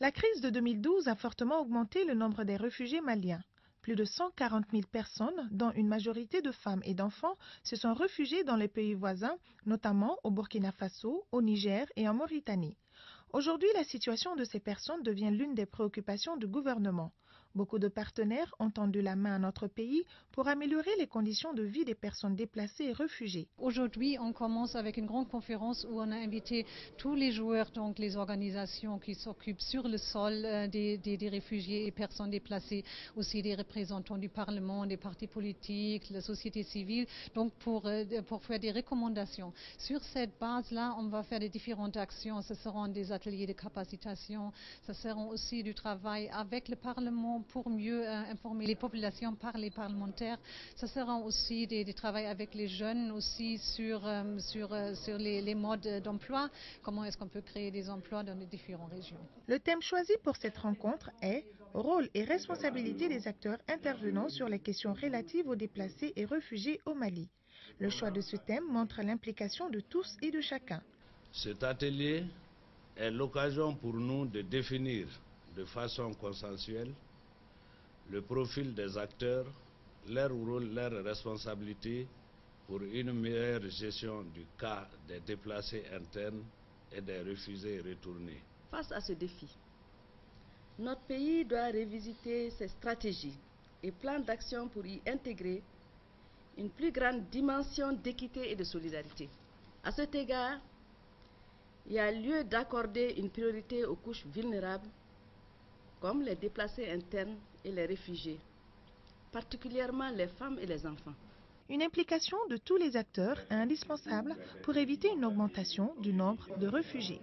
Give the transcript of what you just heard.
La crise de 2012 a fortement augmenté le nombre des réfugiés maliens. Plus de 140 000 personnes, dont une majorité de femmes et d'enfants, se sont réfugiées dans les pays voisins, notamment au Burkina Faso, au Niger et en Mauritanie. Aujourd'hui, la situation de ces personnes devient l'une des préoccupations du gouvernement. Beaucoup de partenaires ont tendu la main à notre pays pour améliorer les conditions de vie des personnes déplacées et réfugiées. Aujourd'hui, on commence avec une grande conférence où on a invité tous les joueurs, donc les organisations qui s'occupent sur le sol des réfugiés et personnes déplacées, aussi des représentants du Parlement, des partis politiques, la société civile, donc pour faire des recommandations. Sur cette base-là, on va faire des différentes actions. Ce seront des ateliers de capacitation, ce seront aussi du travail avec le Parlement pour mieux informer les populations par les parlementaires. Ce sera aussi des travail avec les jeunes aussi sur les modes d'emploi. Comment est-ce qu'on peut créer des emplois dans les différentes régions. Le thème choisi pour cette rencontre est « Rôle et responsabilité des acteurs intervenant sur les questions relatives aux déplacés et réfugiés au Mali ». Le choix de ce thème montre l'implication de tous et de chacun. Cet atelier est l'occasion pour nous de définir de façon consensuelle le profil des acteurs, leur rôle, leurs responsabilités pour une meilleure gestion du cas des déplacés internes et des réfugiés retournés. Face à ce défi, notre pays doit revisiter ses stratégies et plans d'action pour y intégrer une plus grande dimension d'équité et de solidarité. À cet égard, il y a lieu d'accorder une priorité aux couches vulnérables, comme les déplacés internes et les réfugiés, particulièrement les femmes et les enfants. Une implication de tous les acteurs est indispensable pour éviter une augmentation du nombre de réfugiés.